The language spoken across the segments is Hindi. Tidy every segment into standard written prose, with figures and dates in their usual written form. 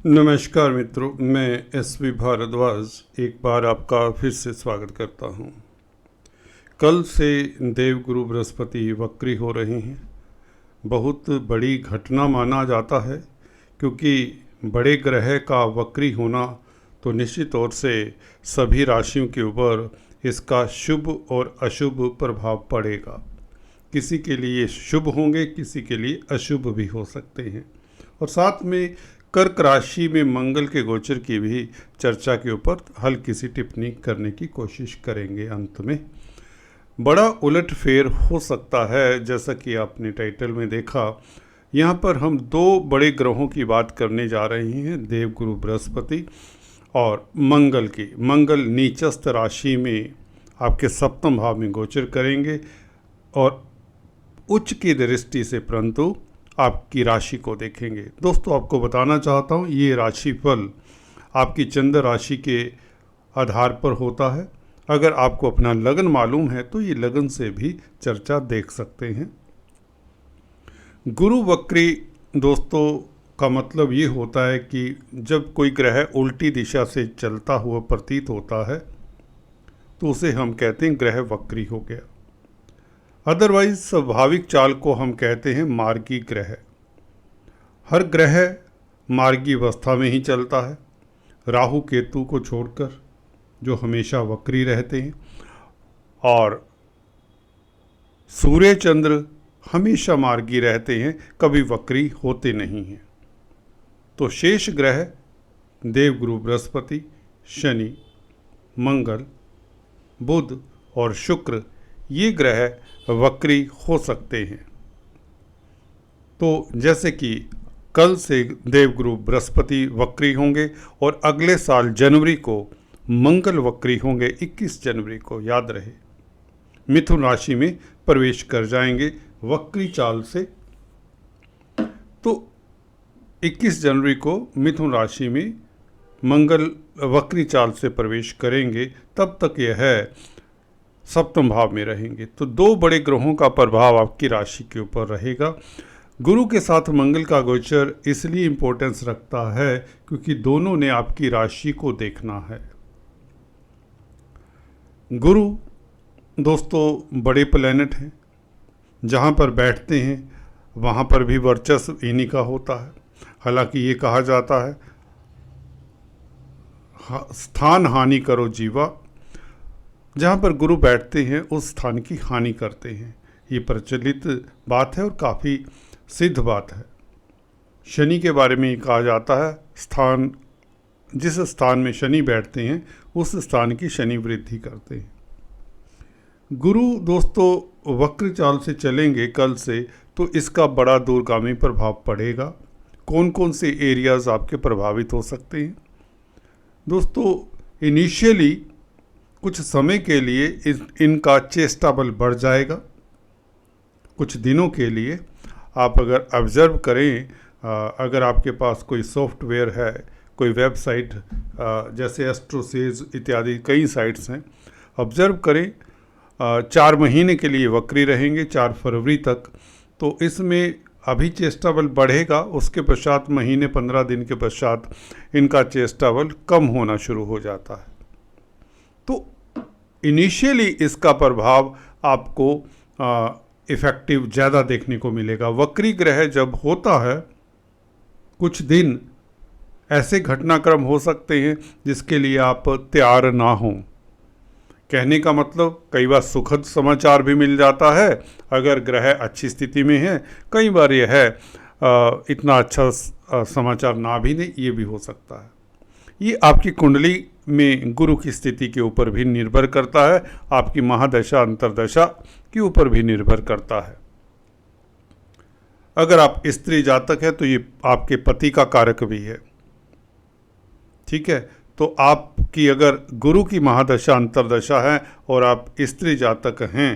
नमस्कार मित्रों, मैं एसवी भारद्वाज एक बार आपका फिर से स्वागत करता हूं। कल से देवगुरु बृहस्पति वक्री हो रहे हैं। बहुत बड़ी घटना माना जाता है, क्योंकि बड़े ग्रह का वक्री होना तो निश्चित तौर से सभी राशियों के ऊपर इसका शुभ और अशुभ प्रभाव पड़ेगा। किसी के लिए शुभ होंगे, किसी के लिए अशुभ भी हो सकते हैं। और साथ में कर्क राशि में मंगल के गोचर की भी चर्चा के ऊपर हल्की सी टिप्पणी करने की कोशिश करेंगे। अंत में बड़ा उलटफेर हो सकता है, जैसा कि आपने टाइटल में देखा। यहाँ पर हम दो बड़े ग्रहों की बात करने जा रहे हैं, देवगुरु बृहस्पति और मंगल की। मंगल नीचस्थ राशि में आपके सप्तम भाव में गोचर करेंगे और उच्च की दृष्टि से परंतु आपकी राशि को देखेंगे। दोस्तों, आपको बताना चाहता हूँ, ये राशिफल आपकी चंद्र राशि के आधार पर होता है। अगर आपको अपना लगन मालूम है तो ये लगन से भी चर्चा देख सकते हैं। गुरु वक्री दोस्तों का मतलब ये होता है कि जब कोई ग्रह उल्टी दिशा से चलता हुआ प्रतीत होता है तो उसे हम कहते हैं ग्रह वक्री हो गया। अदरवाइज स्वाभाविक चाल को हम कहते हैं मार्गी ग्रह। हर ग्रह मार्गी अवस्था में ही चलता है, राहु केतु को छोड़कर, जो हमेशा वक्री रहते हैं, और सूर्य चंद्र हमेशा मार्गी रहते हैं, कभी वक्री होते नहीं हैं। तो शेष ग्रह देवगुरु बृहस्पति, शनि, मंगल, बुध और शुक्र, ये ग्रह वक्री हो सकते हैं। तो जैसे कि कल से देवगुरु बृहस्पति वक्री होंगे और अगले साल जनवरी को मंगल वक्री होंगे। 21 जनवरी को, याद रहे, मिथुन राशि में प्रवेश कर जाएंगे वक्री चाल से। तो 21 जनवरी को मिथुन राशि में मंगल वक्री चाल से प्रवेश करेंगे। तब तक यह है सप्तम भाव में रहेंगे। तो दो बड़े ग्रहों का प्रभाव आपकी राशि के ऊपर रहेगा। गुरु के साथ मंगल का गोचर इसलिए इम्पोर्टेंस रखता है क्योंकि दोनों ने आपकी राशि को देखना है। गुरु दोस्तों बड़े प्लैनेट हैं, जहाँ पर बैठते हैं वहाँ पर भी वर्चस्व इन्हीं का होता है। हालांकि ये कहा जाता है स्थान हानि करो जीवा, जहाँ पर गुरु बैठते हैं उस स्थान की हानि करते हैं। ये प्रचलित बात है और काफ़ी सिद्ध बात है। शनि के बारे में कहा जाता है स्थान, जिस स्थान में शनि बैठते हैं उस स्थान की शनि वृद्धि करते हैं। गुरु दोस्तों वक्र चाल से चलेंगे कल से, तो इसका बड़ा दूरगामी प्रभाव पड़ेगा। कौन कौन से एरियाज़ आपके प्रभावित हो सकते हैं दोस्तों? इनिशियली कुछ समय के लिए इनका चेष्टा बल बढ़ जाएगा। कुछ दिनों के लिए आप अगर ऑब्ज़र्व करें, अगर आपके पास कोई सॉफ्टवेयर है, कोई वेबसाइट जैसे एस्ट्रोसेज इत्यादि कई साइट्स हैं, ऑब्ज़र्व करें 4 महीने के लिए वक्री रहेंगे, 4 फरवरी तक। तो इसमें अभी चेष्टा बल बढ़ेगा, उसके पश्चात महीने 15 दिन के पश्चात इनका चेष्टा बल कम होना शुरू हो जाता है। तो इनिशियली इसका प्रभाव आपको इफ़ेक्टिव ज़्यादा देखने को मिलेगा। वक्री ग्रह जब होता है, कुछ दिन ऐसे घटनाक्रम हो सकते हैं जिसके लिए आप तैयार ना हों। कहने का मतलब कई बार सुखद समाचार भी मिल जाता है अगर ग्रह अच्छी स्थिति में है। कई बार यह है इतना अच्छा समाचार ना भी नहीं, ये भी हो सकता है। ये आपकी कुंडली में गुरु की स्थिति के ऊपर भी निर्भर करता है, आपकी महादशा अंतरदशा के ऊपर भी निर्भर करता है। अगर आप स्त्री जातक है तो ये आपके पति का कारक भी है, ठीक है। तो आपकी अगर गुरु की महादशा अंतरदशा है और आप स्त्री जातक हैं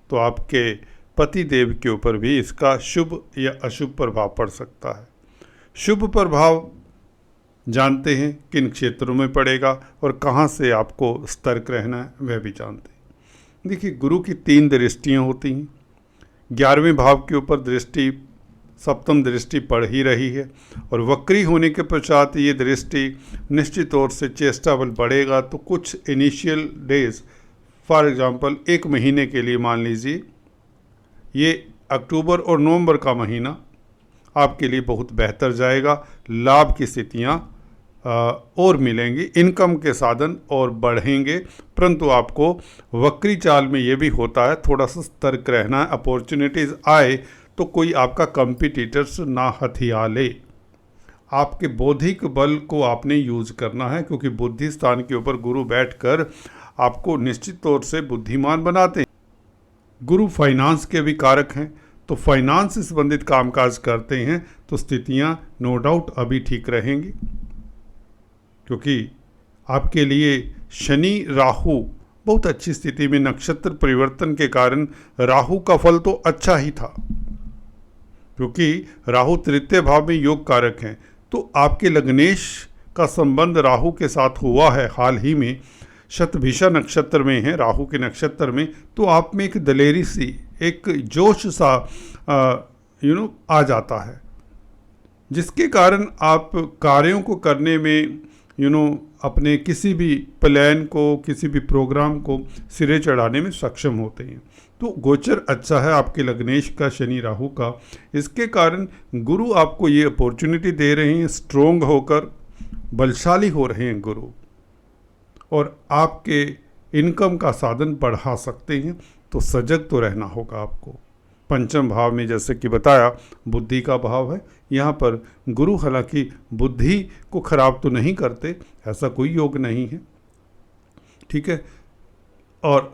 तो आपके पति देव के ऊपर भी इसका शुभ या अशुभ प्रभाव पड़ सकता है। शुभ प्रभाव जानते हैं किन क्षेत्रों में पड़ेगा और कहाँ से आपको सतर्क रहना है, वह भी जानते हैं। देखिए, गुरु की 3 दृष्टियाँ होती हैं। 11वें भाव के ऊपर दृष्टि सप्तम दृष्टि पड़ ही रही है और वक्री होने के पश्चात ये दृष्टि निश्चित तौर से चेष्टा बल बढ़ेगा। तो कुछ इनिशियल डेज, फॉर एग्जांपल 1 महीने के लिए मान लीजिए, ये अक्टूबर और नवंबर का महीना आपके लिए बहुत बेहतर जाएगा। लाभ की स्थितियाँ और मिलेंगी, इनकम के साधन और बढ़ेंगे, परंतु आपको वक्री चाल में ये भी होता है थोड़ा सा सतर्क रहना है। अपॉर्चुनिटीज़ आए तो कोई आपका कंपिटिटर्स ना हथिया ले। आपके बौद्धिक बल को आपने यूज करना है, क्योंकि बुद्धि स्थान के ऊपर गुरु बैठकर आपको निश्चित तौर से बुद्धिमान बनाते हैं। गुरु फाइनेंस के भी कारक हैं, तो फाइनेंस से संबंधित कामकाज करते हैं तो स्थितियां नो डाउट अभी ठीक रहेंगी, क्योंकि आपके लिए शनि राहु बहुत अच्छी स्थिति में, नक्षत्र परिवर्तन के कारण राहु का फल तो अच्छा ही था, क्योंकि राहु तृतीय भाव में योग कारक हैं। तो आपके लग्नेश का संबंध राहु के साथ हुआ है हाल ही में, शतभिषा नक्षत्र में है, राहु के नक्षत्र में। तो आप में एक दलेरी सी, एक जोश सा आ जाता है, जिसके कारण आप कार्यों को करने में अपने किसी भी प्लान को, किसी भी प्रोग्राम को सिरे चढ़ाने में सक्षम होते हैं। तो गोचर अच्छा है आपके लग्नेश का, शनि राहु का। इसके कारण गुरु आपको ये अपॉर्चुनिटी दे रहे हैं, स्ट्रोंग होकर बलशाली हो रहे हैं गुरु, और आपके इनकम का साधन बढ़ा सकते हैं। तो सजग तो रहना होगा आपको। पंचम भाव में जैसे कि बताया बुद्धि का भाव है, यहाँ पर गुरु हालांकि बुद्धि को खराब तो नहीं करते, ऐसा कोई योग नहीं है, ठीक है। और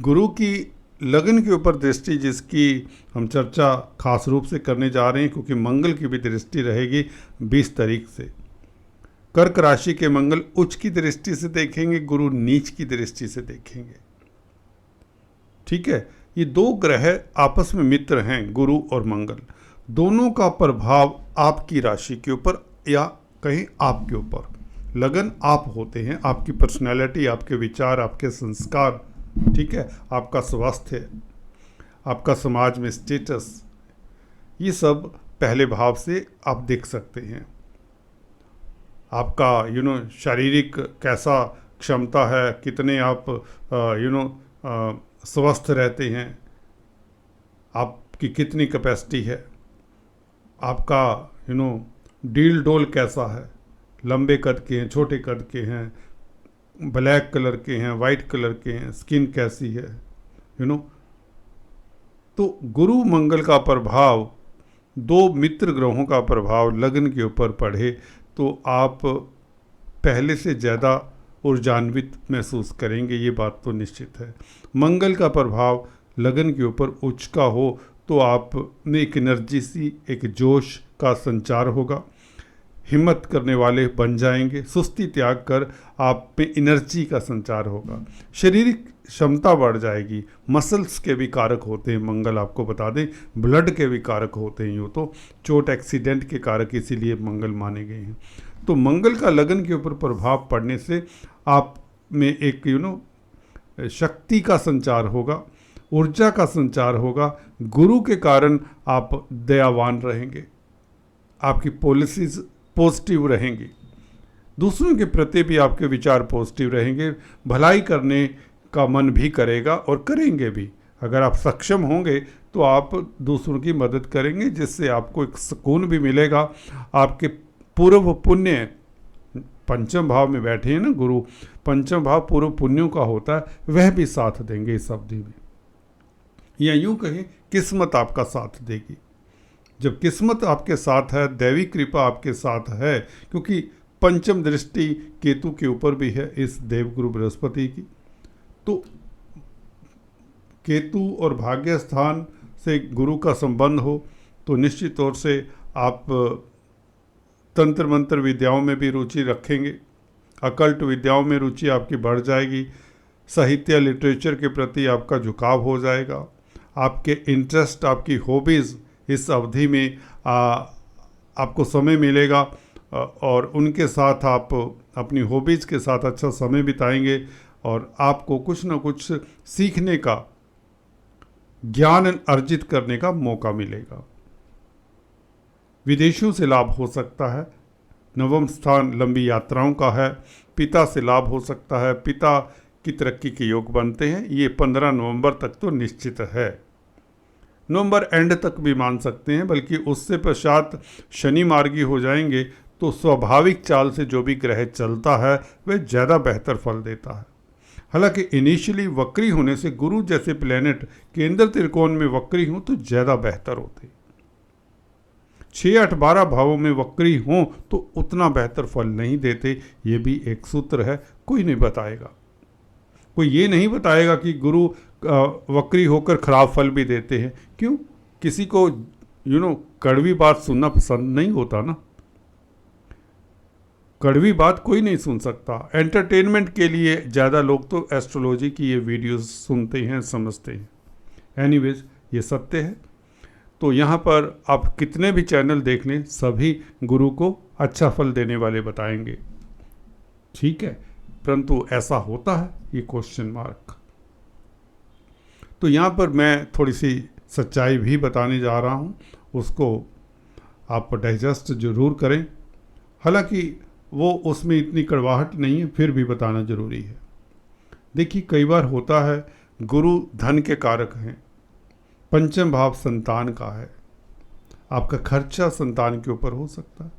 गुरु की लगन के ऊपर दृष्टि, जिसकी हम चर्चा खास रूप से करने जा रहे हैं, क्योंकि मंगल की भी दृष्टि रहेगी 20 तारीख से। कर्क राशि के मंगल उच्च की दृष्टि से देखेंगे, गुरु नीच की दृष्टि से देखेंगे, ठीक है। ये 2 ग्रह आपस में मित्र हैं, गुरु और मंगल। दोनों का प्रभाव आपकी राशि के ऊपर या कहीं आपके ऊपर। लगन आप होते हैं, आपकी पर्सनैलिटी, आपके विचार, आपके संस्कार, ठीक है, आपका स्वास्थ्य, आपका समाज में स्टेटस, ये सब पहले भाव से आप देख सकते हैं। आपका शारीरिक कैसा क्षमता है, कितने आप स्वस्थ रहते हैं, आपकी कितनी कैपेसिटी है, आपका डील डोल कैसा है, लंबे कद के हैं, छोटे कद के हैं, ब्लैक कलर के हैं, वाइट कलर के हैं, स्किन कैसी है, तो गुरु मंगल का प्रभाव, 2 मित्र ग्रहों का प्रभाव लगन के ऊपर पड़े तो आप पहले से ज़्यादा ऊर्जान्वित महसूस करेंगे, ये बात तो निश्चित है। मंगल का प्रभाव लगन के ऊपर उच्च का हो तो आप में एक एनर्जी सी, एक जोश का संचार होगा, हिम्मत करने वाले बन जाएंगे, सुस्ती त्याग कर आप में एनर्जी का संचार होगा, शारीरिक क्षमता बढ़ जाएगी। मसल्स के भी कारक होते हैं मंगल, आपको बता दें, ब्लड के भी कारक होते हैं, यूँ तो चोट एक्सीडेंट के कारक इसीलिए मंगल माने गए हैं। तो मंगल का लगन के ऊपर प्रभाव पड़ने से आप में एक शक्ति का संचार होगा, ऊर्जा का संचार होगा। गुरु के कारण आप दयावान रहेंगे, आपकी पॉलिसीज पॉजिटिव रहेंगी, दूसरों के प्रति भी आपके विचार पॉजिटिव रहेंगे, भलाई करने का मन भी करेगा और करेंगे भी। अगर आप सक्षम होंगे तो आप दूसरों की मदद करेंगे, जिससे आपको एक सुकून भी मिलेगा। आपके पूर्व पुण्य, पंचम भाव में बैठे हैं ना गुरु, पंचम भाव पूर्व पुण्यों का होता है, वह भी साथ देंगे इस अवधि में, या यूँ कहें किस्मत आपका साथ देगी। जब किस्मत आपके साथ है, दैवी कृपा आपके साथ है, क्योंकि पंचम दृष्टि केतु के ऊपर भी है इस देवगुरु बृहस्पति की, तो केतु और भाग्य स्थान से गुरु का संबंध हो तो निश्चित तौर से आप तंत्र मंत्र विद्याओं में भी रुचि रखेंगे, अकल्ट विद्याओं में रुचि आपकी बढ़ जाएगी, साहित्य लिटरेचर के प्रति आपका झुकाव हो जाएगा, आपके इंटरेस्ट, आपकी हॉबीज़ इस अवधि में आपको समय मिलेगा और उनके साथ आप अपनी हॉबीज़ के साथ अच्छा समय बिताएंगे और आपको कुछ ना कुछ सीखने का, ज्ञान अर्जित करने का मौका मिलेगा। विदेशों से लाभ हो सकता है। नवम स्थान लंबी यात्राओं का है। पिता से लाभ हो सकता है, पिता की तरक्की के योग बनते हैं। ये 15 नवंबर तक तो निश्चित है, नवंबर एंड तक भी मान सकते हैं, बल्कि उससे पश्चात शनि मार्गी हो जाएंगे तो स्वाभाविक चाल से जो भी ग्रह चलता है वह ज़्यादा बेहतर फल देता है। हालांकि इनिशियली वक्री होने से गुरु जैसे प्लेनेट केंद्र त्रिकोण में वक्री हों तो ज़्यादा बेहतर होते, 6, 8, 12 भावों में वक्री हों तो उतना बेहतर फल नहीं देते। ये भी एक सूत्र है, कोई नहीं बताएगा। कोई ये नहीं बताएगा कि गुरु वक्री होकर खराब फल भी देते हैं। क्यों? किसी को कड़वी बात सुनना पसंद नहीं होता ना। कड़वी बात कोई नहीं सुन सकता। एंटरटेनमेंट के लिए ज़्यादा लोग तो एस्ट्रोलॉजी की ये वीडियोस सुनते हैं, समझते हैं। एनीवेज, ये सत्य है। तो यहाँ पर आप कितने भी चैनल देख लें, सभी गुरु को अच्छा फल देने वाले बताएंगे, ठीक है। परंतु ऐसा होता है, ये क्वेश्चन मार्क। तो यहाँ पर मैं थोड़ी सी सच्चाई भी बताने जा रहा हूँ, उसको आप डाइजेस्ट जरूर करें। हालांकि वो उसमें इतनी कड़वाहट नहीं है, फिर भी बताना ज़रूरी है। देखिए, कई बार होता है गुरु धन के कारक हैं, पंचम भाव संतान का है, आपका खर्चा संतान के ऊपर हो सकता है,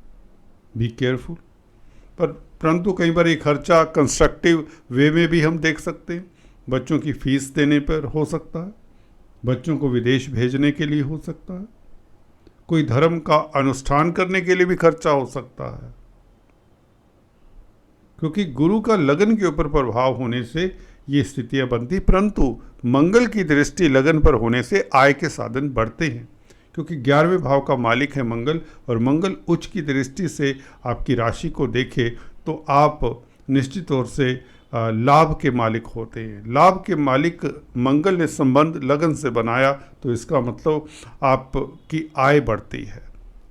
बी केयरफुल। परंतु कई बार ये खर्चा कंस्ट्रक्टिव वे में भी हम देख सकते हैं। बच्चों की फीस देने पर हो सकता है, बच्चों को विदेश भेजने के लिए हो सकता है, कोई धर्म का अनुष्ठान करने के लिए भी खर्चा हो सकता है, क्योंकि गुरु का लगन के ऊपर प्रभाव होने से ये स्थितियां बनती। परंतु मंगल की दृष्टि लगन पर होने से आय के साधन बढ़ते हैं, क्योंकि 11वें भाव का मालिक है मंगल, और मंगल उच्च की दृष्टि से आपकी राशि को देखे तो आप निश्चित तौर से लाभ के मालिक होते हैं। लाभ के मालिक मंगल ने संबंध लगन से बनाया तो इसका मतलब आपकी आय बढ़ती है,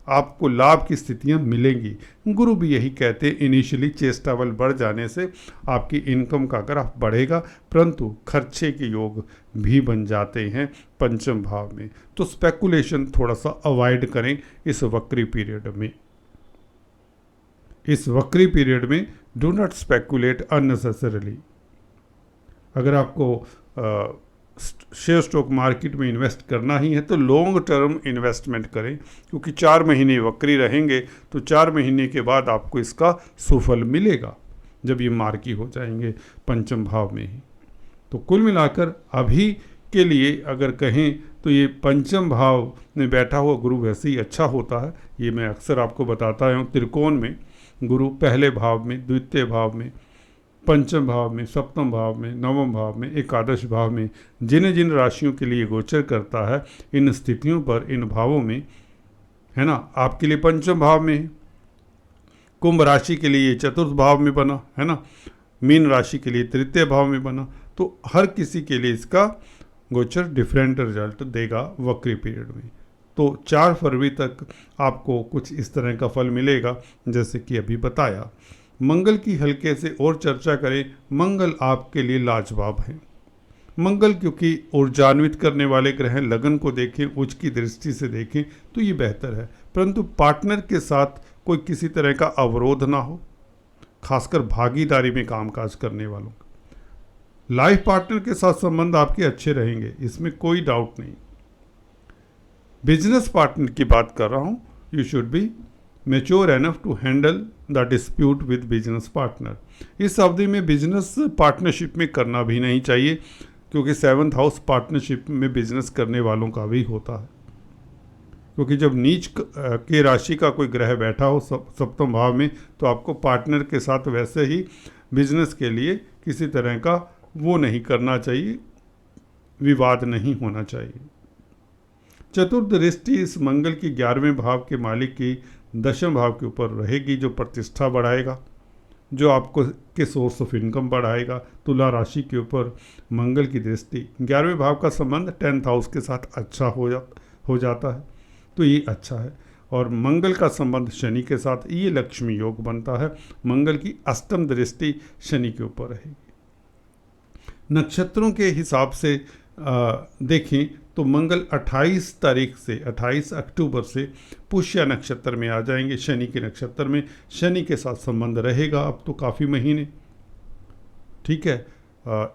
आपको लाभ की स्थितियां मिलेंगी। गुरु भी यही कहते हैं, इनिशियली चेष्टा बल बढ़ जाने से आपकी इनकम का ग्राफ बढ़ेगा, परंतु खर्चे के योग भी बन जाते हैं पंचम भाव में। तो स्पेकुलेशन थोड़ा सा अवॉइड करें इस वक्री पीरियड में। इस वक्री पीरियड में डू नॉट स्पेकुलेट अननेसेसरली। अगर आपको शेयर स्टॉक मार्केट में इन्वेस्ट करना ही है तो लॉन्ग टर्म इन्वेस्टमेंट करें, क्योंकि 4 महीने वक्री रहेंगे तो 4 महीने के बाद आपको इसका सुफल मिलेगा, जब ये मार्की हो जाएंगे पंचम भाव में ही। तो कुल मिलाकर अभी के लिए अगर कहें तो ये पंचम भाव में बैठा हुआ गुरु वैसे ही अच्छा होता है। ये मैं अक्सर आपको बताता हूँ, त्रिकोण में गुरु पहले भाव में, द्वितीय भाव में, पंचम भाव में, सप्तम भाव में, नवम भाव में, एकादश भाव में जिन जिन राशियों के लिए गोचर करता है, इन स्थितियों पर, इन भावों में, है ना। आपके लिए पंचम भाव में है, कुंभ राशि के लिए चतुर्थ भाव में बना, है ना, मीन राशि के लिए तृतीय भाव में बना। तो हर किसी के लिए इसका गोचर डिफरेंट रिजल्ट देगा वक्री पीरियड में। तो 4 फरवरी तक आपको कुछ इस तरह का फल मिलेगा जैसे कि अभी बताया। मंगल की हल्के से और चर्चा करें। मंगल आपके लिए लाजवाब है। मंगल क्योंकि ऊर्जान्वित करने वाले ग्रह, लगन को देखें, उच्च की दृष्टि से देखें तो ये बेहतर है। परंतु पार्टनर के साथ कोई किसी तरह का अवरोध ना हो, खासकर भागीदारी में कामकाज करने वालों का। लाइफ पार्टनर के साथ संबंध आपके अच्छे रहेंगे, इसमें कोई डाउट नहीं। बिजनेस पार्टनर की बात कर रहा हूँ, you should be mature enough to handle the dispute with business partner. इस अवधि में बिजनेस पार्टनरशिप में करना भी नहीं चाहिए, क्योंकि 7th हाउस पार्टनरशिप में बिजनेस करने वालों का भी होता है। क्योंकि जब नीच के राशि का कोई ग्रह बैठा हो सप्तम भाव में, तो आपको पार्टनर के साथ वैसे ही बिजनेस के लिए किसी तरह का वो नहीं करना चाहिए, विवाद नहीं होना चाहिए। चतुर्थ दृष्टि इस मंगल की 11वें भाव के मालिक की 10वें भाव के ऊपर रहेगी, जो प्रतिष्ठा बढ़ाएगा, जो आपको के सोर्स ऑफ इनकम बढ़ाएगा। तुला राशि के ऊपर मंगल की दृष्टि, 11वें भाव का संबंध 10th हाउस के साथ अच्छा हो जाता है, तो ये अच्छा है। और मंगल का संबंध शनि के साथ, ये लक्ष्मी योग बनता है। मंगल की 8वीं दृष्टि शनि के ऊपर रहेगी। नक्षत्रों के हिसाब से देखें तो मंगल 28 तारीख से 28 अक्टूबर से पुष्य नक्षत्र में आ जाएंगे, शनि के नक्षत्र में। शनि के साथ संबंध रहेगा अब तो काफ़ी महीने, ठीक है।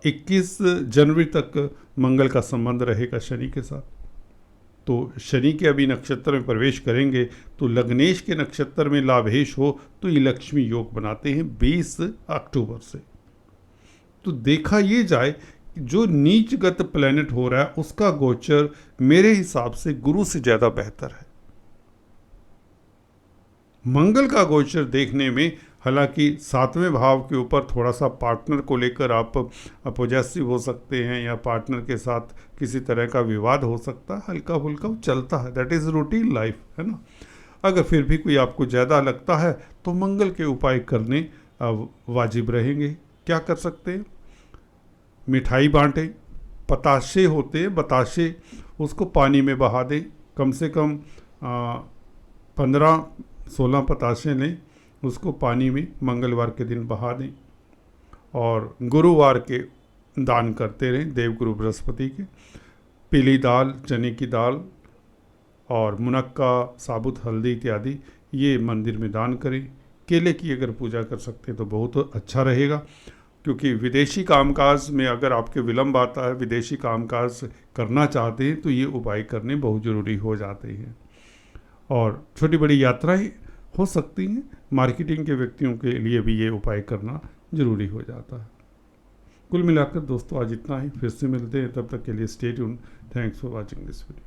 21 जनवरी तक मंगल का संबंध रहेगा शनि के साथ। तो शनि के अभी नक्षत्र में प्रवेश करेंगे तो लग्नेश के नक्षत्र में लाभेश हो तो ये लक्ष्मी योग बनाते हैं 20 अक्टूबर से। तो देखा ये जाए जो नीचगत प्लैनेट हो रहा है उसका गोचर मेरे हिसाब से गुरु से ज़्यादा बेहतर है। मंगल का गोचर देखने में हालांकि 7वें भाव के ऊपर थोड़ा सा पार्टनर को लेकर आप पॉजेसिव हो सकते हैं या पार्टनर के साथ किसी तरह का विवाद हो सकता है, हल्का फुल्का चलता है, दैट इज़ रूटीन लाइफ, है ना। अगर फिर भी कोई आपको ज़्यादा लगता है तो मंगल के उपाय करने वाजिब रहेंगे। क्या कर सकते हैं? मिठाई बांटें, पताशे होते हैं बताशे, उसको पानी में बहा दें, कम से कम 15-16 पताशे लें, उसको पानी में मंगलवार के दिन बहा दें और गुरुवार के दान करते रहें देवगुरु बृहस्पति के। पीली दाल, चने की दाल और मुनक्का, साबुत हल्दी इत्यादि ये मंदिर में दान करें। केले की अगर पूजा कर सकते हैं तो बहुत अच्छा रहेगा, क्योंकि विदेशी कामकाज में अगर आपके विलंब आता है, विदेशी कामकाज करना चाहते हैं तो ये उपाय करने बहुत ज़रूरी हो जाते हैं। और छोटी बड़ी यात्राएं हो सकती हैं, मार्केटिंग के व्यक्तियों के लिए भी ये उपाय करना ज़रूरी हो जाता है। कुल मिलाकर दोस्तों आज इतना ही, फिर से मिलते हैं, तब तक के लिए stay tuned. Thanks for watching this video.